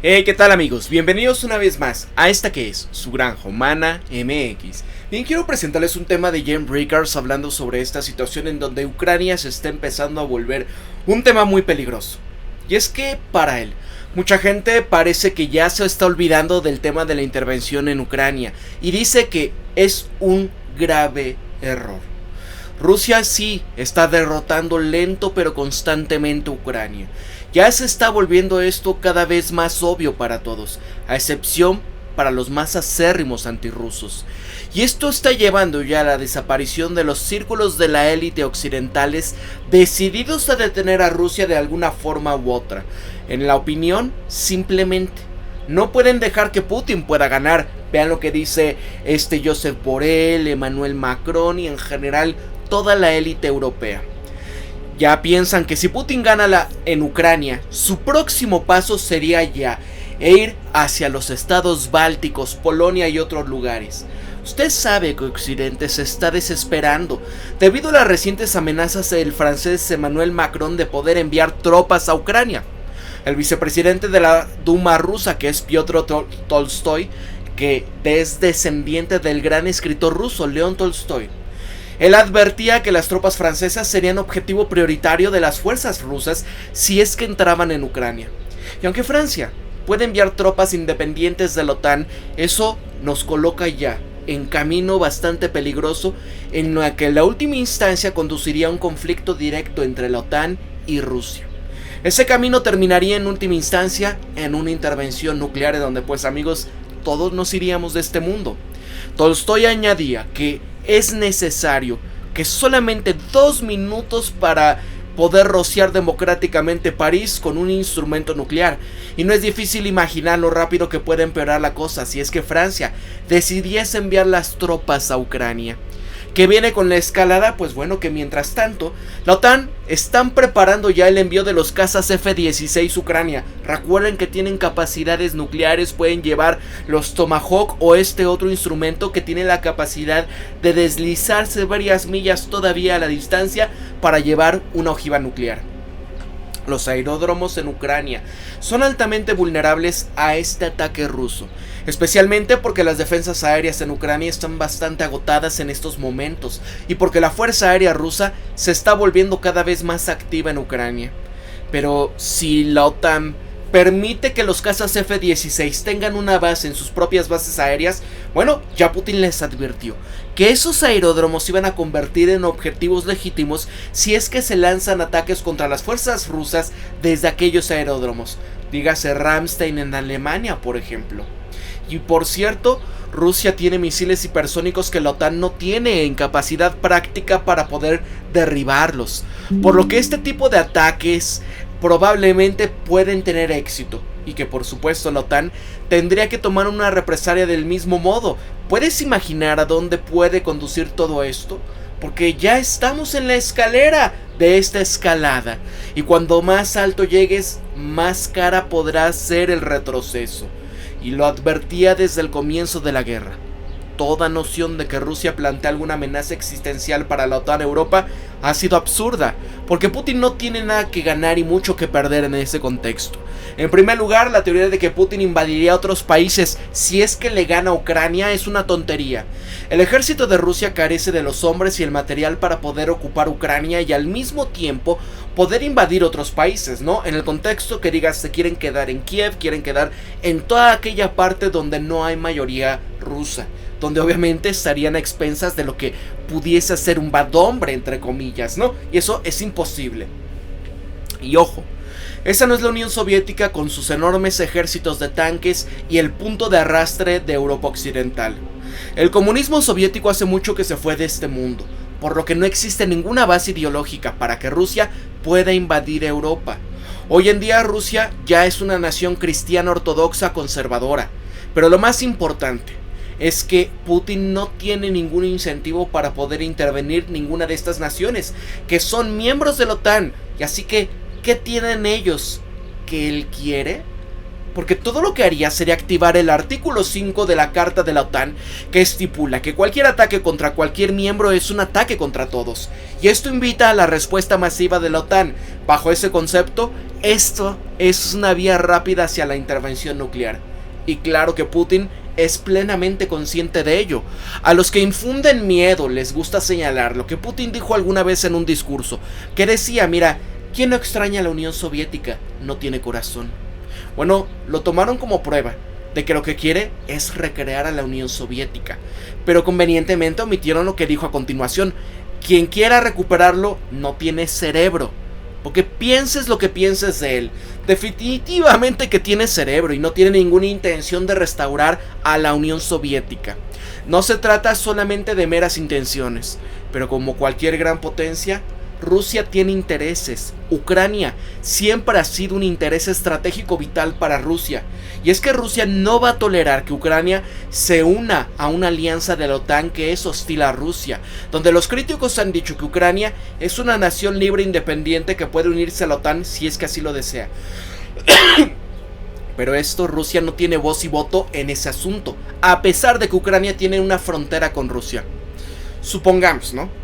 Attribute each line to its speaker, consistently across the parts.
Speaker 1: Hey, ¿qué tal amigos? Bienvenidos una vez más a esta que es su granja humana MX. Bien, quiero presentarles un tema de Jen Brickers hablando sobre esta situación en donde Ucrania se está empezando a volver un tema muy peligroso. Y es que para él, mucha gente parece que ya se está olvidando del tema de la intervención en Ucrania y dice que es un grave error. Rusia sí está derrotando lento pero constantemente a Ucrania. Ya se está volviendo esto cada vez más obvio para todos, a excepción para los más acérrimos antirrusos. Y esto está llevando ya a la desaparición de los círculos de la élite occidentales decididos a detener a Rusia de alguna forma u otra. En la opinión, simplemente no pueden dejar que Putin pueda ganar. Vean lo que dice Josep Borrell, Emmanuel Macron y en general toda la élite europea. Ya piensan que si Putin gana en Ucrania, su próximo paso sería ya ir hacia los estados bálticos, Polonia y otros lugares. Usted sabe que Occidente se está desesperando debido a las recientes amenazas del francés Emmanuel Macron de poder enviar tropas a Ucrania. El vicepresidente de la Duma rusa, que es Piotr Tolstoy, que es descendiente del gran escritor ruso León Tolstoy, él advertía que las tropas francesas serían objetivo prioritario de las fuerzas rusas si es que entraban en Ucrania. Y aunque Francia puede enviar tropas independientes de la OTAN, eso nos coloca ya en camino bastante peligroso en la que en la última instancia conduciría a un conflicto directo entre la OTAN y Rusia. Ese camino terminaría en última instancia en una intervención nuclear en donde pues amigos todos nos iríamos de este mundo. Tolstoy añadía que es necesario que solamente 2 minutos para poder rociar democráticamente París con un instrumento nuclear. Y no es difícil imaginar lo rápido que puede empeorar la cosa si es que Francia decidiese enviar las tropas a Ucrania. ¿Qué viene con la escalada? Pues bueno, que mientras tanto, la OTAN están preparando ya el envío de los cazas F-16 a Ucrania. Recuerden que tienen capacidades nucleares, pueden llevar los Tomahawk o este otro instrumento que tiene la capacidad de deslizarse varias millas todavía a la distancia para llevar una ojiva nuclear. Los aeródromos en Ucrania son altamente vulnerables a este ataque ruso, especialmente porque las defensas aéreas en Ucrania están bastante agotadas en estos momentos y porque la fuerza aérea rusa se está volviendo cada vez más activa en Ucrania. Pero si la OTAN permite que los cazas F-16 tengan una base en sus propias bases aéreas, bueno, ya Putin les advirtió que esos aeródromos se iban a convertir en objetivos legítimos si es que se lanzan ataques contra las fuerzas rusas desde aquellos aeródromos. Dígase Ramstein en Alemania, por ejemplo. Y por cierto, Rusia tiene misiles hipersónicos que la OTAN no tiene en capacidad práctica para poder derribarlos. Por lo que este tipo de ataques probablemente pueden tener éxito y que por supuesto la OTAN tendría que tomar una represalia del mismo modo. ¿Puedes imaginar a dónde puede conducir todo esto? Porque ya estamos en la escalera de esta escalada y cuando más alto llegues, más cara podrá ser el retroceso. Y lo advertía desde el comienzo de la guerra. Toda noción de que Rusia plantea alguna amenaza existencial para la OTAN Europa ha sido absurda, porque Putin no tiene nada que ganar y mucho que perder en ese contexto. En primer lugar, la teoría de que Putin invadiría otros países si es que le gana a Ucrania es una tontería. El ejército de Rusia carece de los hombres y el material para poder ocupar Ucrania y al mismo tiempo poder invadir otros países, ¿no? En el contexto que digas, se quieren quedar en Kiev, quieren quedar en toda aquella parte donde no hay mayoría rusa, donde obviamente estarían a expensas de lo que pudiese ser un bad hombre, entre comillas, ¿no? Y eso es imposible. Y ojo, esa no es la Unión Soviética con sus enormes ejércitos de tanques y el punto de arrastre de Europa Occidental. El comunismo soviético hace mucho que se fue de este mundo, por lo que no existe ninguna base ideológica para que Rusia pueda invadir Europa. Hoy en día Rusia ya es una nación cristiana ortodoxa conservadora, pero lo más importante es que Putin no tiene ningún incentivo para poder intervenir ninguna de estas naciones, que son miembros de la OTAN, y así que, ¿qué tienen ellos? ¿Que él quiere? porque todo lo que haría sería activar el artículo 5 de la Carta de la OTAN, que estipula que cualquier ataque contra cualquier miembro es un ataque contra todos, y esto invita a la respuesta masiva de la OTAN. Bajo ese concepto, esto es una vía rápida hacia la intervención nuclear, y claro que Putin es plenamente consciente de ello. A los que infunden miedo les gusta señalar lo que Putin dijo alguna vez en un discurso, que decía, mira, ¿quién no extraña a la Unión Soviética? No tiene corazón. Bueno, lo tomaron como prueba de que lo que quiere es recrear a la Unión Soviética, pero convenientemente omitieron lo que dijo a continuación: quien quiera recuperarlo no tiene cerebro, porque pienses lo que pienses de él, definitivamente que tiene cerebro y no tiene ninguna intención de restaurar a la Unión Soviética. No se trata solamente de meras intenciones, pero como cualquier gran potencia, Rusia tiene intereses. Ucrania siempre ha sido un interés estratégico vital para Rusia. Y es que Rusia no va a tolerar que Ucrania se una a una alianza de la OTAN que es hostil a Rusia, donde los críticos han dicho que Ucrania es una nación libre e independiente que puede unirse a la OTAN si es que así lo desea. Pero Rusia no tiene voz y voto en ese asunto, a pesar de que Ucrania tiene una frontera con Rusia. Supongamos, ¿no?,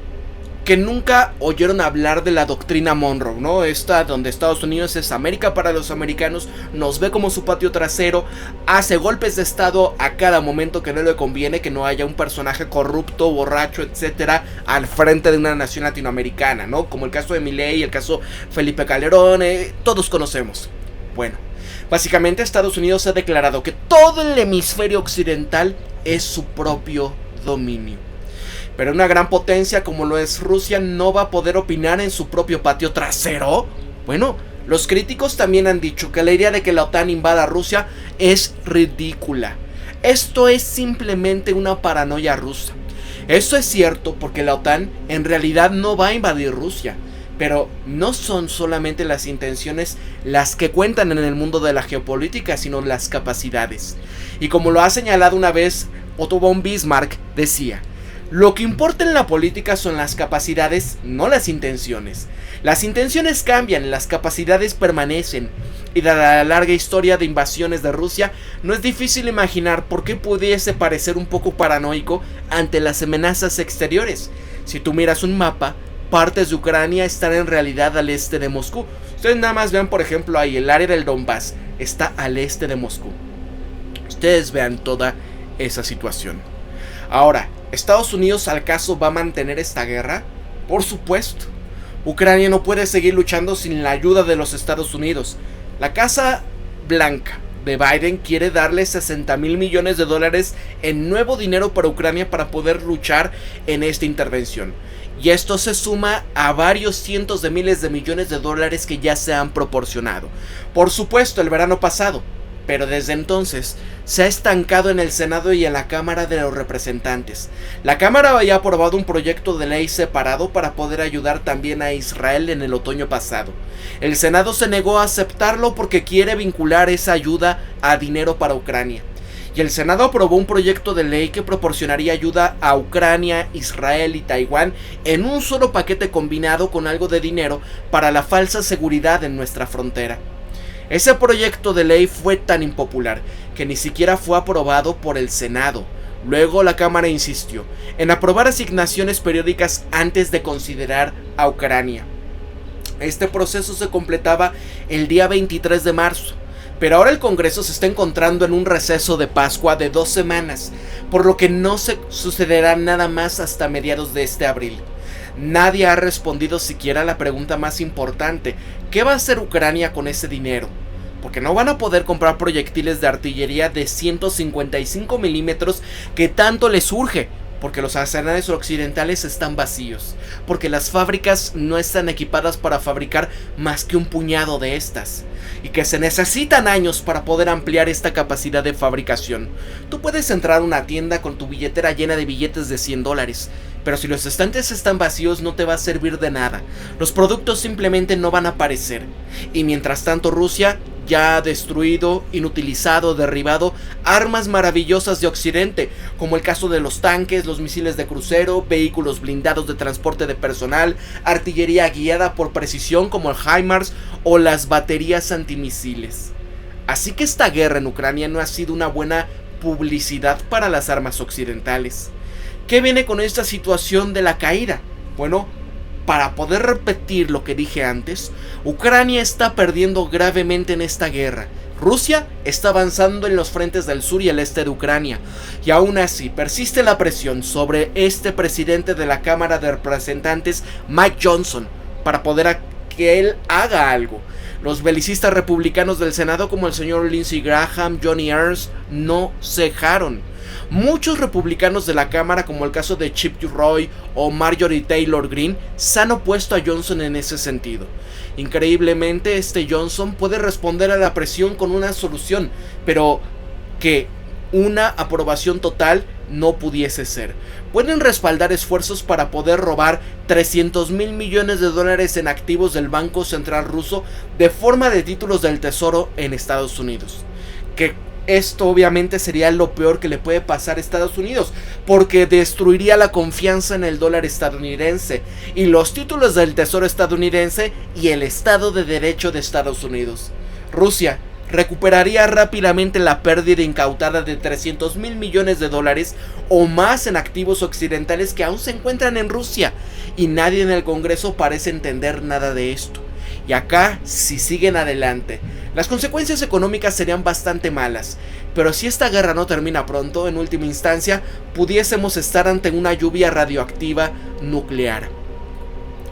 Speaker 1: que nunca oyeron hablar de la doctrina Monroe, ¿no? Esta donde Estados Unidos es América para los americanos, nos ve como su patio trasero, hace golpes de estado a cada momento que no le conviene, que no haya un personaje corrupto, borracho, etcétera, al frente de una nación latinoamericana, ¿no? Como el caso de Milei, el caso Felipe Calderón, todos conocemos. Bueno, básicamente Estados Unidos ha declarado que todo el hemisferio occidental es su propio dominio. Pero una gran potencia como lo es Rusia no va a poder opinar en su propio patio trasero. Bueno, los críticos también han dicho que la idea de que la OTAN invada Rusia es ridícula. Esto es simplemente una paranoia rusa. Esto es cierto porque la OTAN en realidad no va a invadir Rusia. Pero no son solamente las intenciones las que cuentan en el mundo de la geopolítica, sino las capacidades. Y como lo ha señalado una vez Otto von Bismarck, decía: lo que importa en la política son las capacidades, no las intenciones. Las intenciones cambian, las capacidades permanecen. Y dada la larga historia de invasiones de Rusia, no es difícil imaginar por qué pudiese parecer un poco paranoico ante las amenazas exteriores. Si tú miras un mapa, partes de Ucrania están en realidad al este de Moscú. Ustedes nada más vean, por ejemplo, ahí el área del Donbass está al este de Moscú. Ustedes vean toda esa situación. Ahora, ¿Estados Unidos al caso va a mantener esta guerra? Por supuesto. Ucrania no puede seguir luchando sin la ayuda de los Estados Unidos. La Casa Blanca de Biden quiere darle $60,000 millones en nuevo dinero para Ucrania para poder luchar en esta intervención. Y esto se suma a varios cientos de miles de millones de dólares que ya se han proporcionado. Por supuesto, el verano pasado. Pero desde entonces se ha estancado en el Senado y en la Cámara de los Representantes. La Cámara había aprobado un proyecto de ley separado para poder ayudar también a Israel en el otoño pasado. El Senado se negó a aceptarlo porque quiere vincular esa ayuda a dinero para Ucrania. Y el Senado aprobó un proyecto de ley que proporcionaría ayuda a Ucrania, Israel y Taiwán en un solo paquete combinado con algo de dinero para la falsa seguridad en nuestra frontera. Ese proyecto de ley fue tan impopular que ni siquiera fue aprobado por el Senado. Luego la Cámara insistió en aprobar asignaciones periódicas antes de considerar a Ucrania. Este proceso se completaba el día 23 de marzo, pero ahora el Congreso se está encontrando en un receso de Pascua de 2 semanas, por lo que no se sucederá nada más hasta mediados de este abril. Nadie ha respondido siquiera a la pregunta más importante: ¿qué va a hacer Ucrania con ese dinero? Porque no van a poder comprar proyectiles de artillería de 155 milímetros que tanto les urge, porque los arsenales occidentales están vacíos, porque las fábricas no están equipadas para fabricar más que un puñado de estas, y que se necesitan años para poder ampliar esta capacidad de fabricación. Tú puedes entrar a una tienda con tu billetera llena de billetes de $100, pero si los estantes están vacíos no te va a servir de nada. Los productos simplemente no van a aparecer. Y mientras tanto Rusia ya ha destruido, inutilizado, derribado armas maravillosas de Occidente, como el caso de los tanques, los misiles de crucero, vehículos blindados de transporte de personal, artillería guiada por precisión como el HIMARS o las baterías antimisiles. Así que esta guerra en Ucrania no ha sido una buena publicidad para las armas occidentales. ¿Qué viene con esta situación de la caída? Bueno, para poder repetir lo que dije antes, Ucrania está perdiendo gravemente en esta guerra. Rusia está avanzando en los frentes del sur y el este de Ucrania, y aún así persiste la presión sobre este presidente de la Cámara de Representantes, Mike Johnson, para poder que él haga algo. Los belicistas republicanos del Senado, como el señor Lindsey Graham, Johnny Ernst, no cejaron. Muchos republicanos de la Cámara, como el caso de Chip Roy o Marjorie Taylor Greene, se han opuesto a Johnson en ese sentido. Increíblemente, Johnson puede responder a la presión con una solución, pero que una aprobación total no pudiese ser. Pueden respaldar esfuerzos para poder robar $300 mil millones en activos del Banco Central ruso de forma de títulos del Tesoro en Estados Unidos. Que esto obviamente sería lo peor que le puede pasar a Estados Unidos, porque destruiría la confianza en el dólar estadounidense y los títulos del Tesoro estadounidense y el Estado de Derecho de Estados Unidos. Rusia recuperaría rápidamente la pérdida incautada de $300 mil millones o más en activos occidentales que aún se encuentran en Rusia, y nadie en el Congreso parece entender nada de esto. Y acá, si siguen adelante, las consecuencias económicas serían bastante malas, pero si esta guerra no termina pronto, en última instancia, pudiésemos estar ante una lluvia radioactiva nuclear.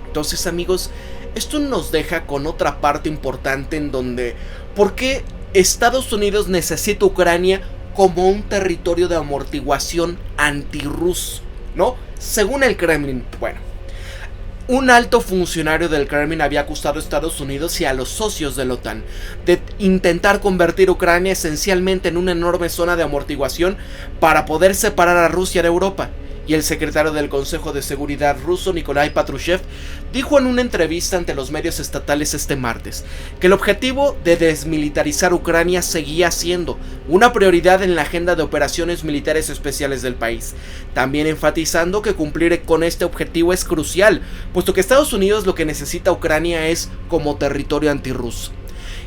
Speaker 1: Entonces, amigos, esto nos deja con otra parte importante en donde, ¿por qué Estados Unidos necesita Ucrania como un territorio de amortiguación antirruso? ¿No? Según el Kremlin, bueno, un alto funcionario del Kremlin había acusado a Estados Unidos y a los socios de la OTAN de intentar convertir Ucrania esencialmente en una enorme zona de amortiguación para poder separar a Rusia de Europa. Y el secretario del Consejo de Seguridad ruso, Nikolai Patrushev, dijo en una entrevista ante los medios estatales este martes que el objetivo de desmilitarizar Ucrania seguía siendo una prioridad en la agenda de operaciones militares especiales del país, también enfatizando que cumplir con este objetivo es crucial, puesto que Estados Unidos lo que necesita Ucrania es como territorio antirruso.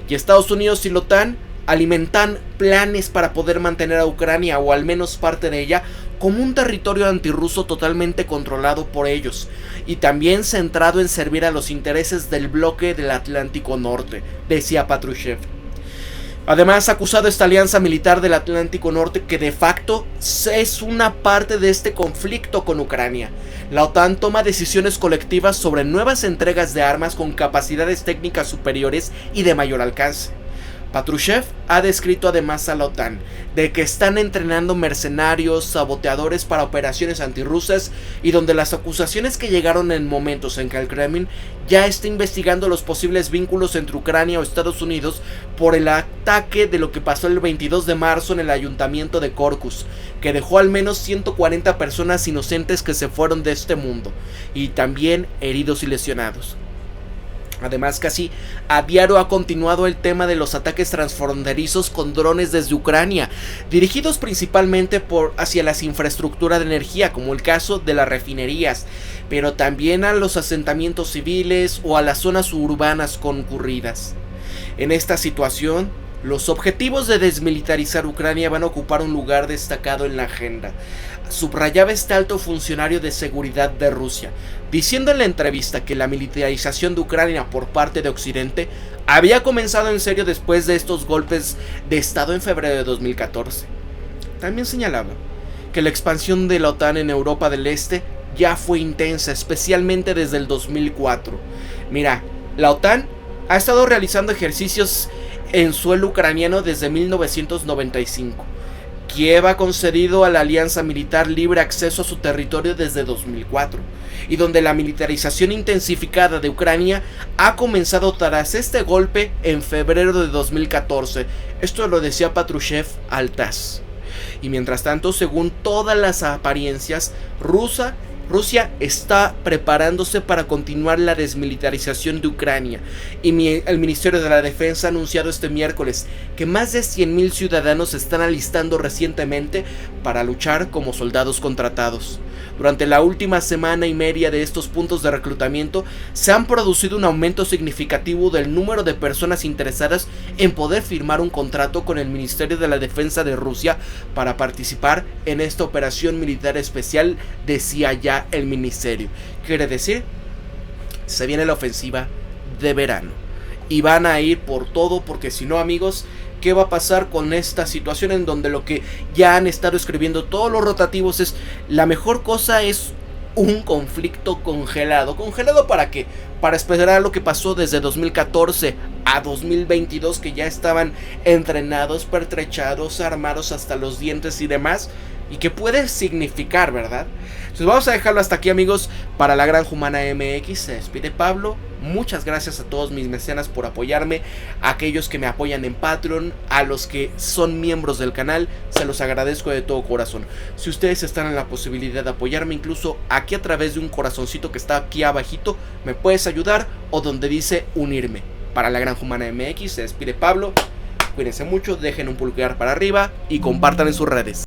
Speaker 1: Y Estados Unidos y la OTAN alimentan planes para poder mantener a Ucrania, o al menos parte de ella, como un territorio antirruso totalmente controlado por ellos, y también centrado en servir a los intereses del bloque del Atlántico Norte, decía Patrushev. Además, ha acusado esta alianza militar del Atlántico Norte que de facto es una parte de este conflicto con Ucrania. La OTAN toma decisiones colectivas sobre nuevas entregas de armas con capacidades técnicas superiores y de mayor alcance. Patrushev ha descrito además a la OTAN de que están entrenando mercenarios, saboteadores para operaciones antirrusas, y donde las acusaciones que llegaron en momentos en que el Kremlin ya está investigando los posibles vínculos entre Ucrania o Estados Unidos por el ataque de lo que pasó el 22 de marzo en el ayuntamiento de Korkus, que dejó al menos 140 personas inocentes que se fueron de este mundo, y también heridos y lesionados. Además, casi a diario ha continuado el tema de los ataques transfronterizos con drones desde Ucrania, dirigidos principalmente hacia las infraestructuras de energía, como el caso de las refinerías, pero también a los asentamientos civiles o a las zonas urbanas concurridas. En esta situación, los objetivos de desmilitarizar Ucrania van a ocupar un lugar destacado en la agenda, subrayaba este alto funcionario de seguridad de Rusia, diciendo en la entrevista que la militarización de Ucrania por parte de Occidente había comenzado en serio después de estos golpes de estado en febrero de 2014. También señalaba que la expansión de la OTAN en Europa del Este ya fue intensa, especialmente desde el 2004. Mira, la OTAN ha estado realizando ejercicios en suelo ucraniano desde 1995. Kiev ha concedido a la alianza militar libre acceso a su territorio desde 2004, y donde la militarización intensificada de Ucrania ha comenzado tras este golpe en febrero de 2014. Esto lo decía Patrushev al TASS. Y mientras tanto, según todas las apariencias, Rusia está preparándose para continuar la desmilitarización de Ucrania, y el Ministerio de la Defensa ha anunciado este miércoles que más de 100,000 ciudadanos se están alistando recientemente para luchar como soldados contratados. Durante la última semana y media de estos puntos de reclutamiento se han producido un aumento significativo del número de personas interesadas en poder firmar un contrato con el Ministerio de la Defensa de Rusia para participar en esta operación militar especial, decía ya el ministerio. Quiere decir, se viene la ofensiva de verano y van a ir por todo, porque si no, amigos, ¿qué va a pasar con esta situación en donde lo que ya han estado escribiendo todos los rotativos es la mejor cosa es un conflicto congelado? ¿Congelado para qué? Para esperar lo que pasó desde 2014 a 2022, que ya estaban entrenados, pertrechados, armados hasta los dientes y demás. ¿Y qué puede significar, verdad? Entonces vamos a dejarlo hasta aquí, amigos. Para La Granja Humana MX se despide Pablo. Muchas gracias a todos mis mecenas por apoyarme, a aquellos que me apoyan en Patreon, a los que son miembros del canal, se los agradezco de todo corazón. Si ustedes están en la posibilidad de apoyarme, incluso aquí a través de un corazoncito que está aquí abajito, me puedes ayudar, o donde dice unirme. Para La Granja Humana MX se despide Pablo. Cuídense mucho, dejen un pulgar para arriba y compartan en sus redes.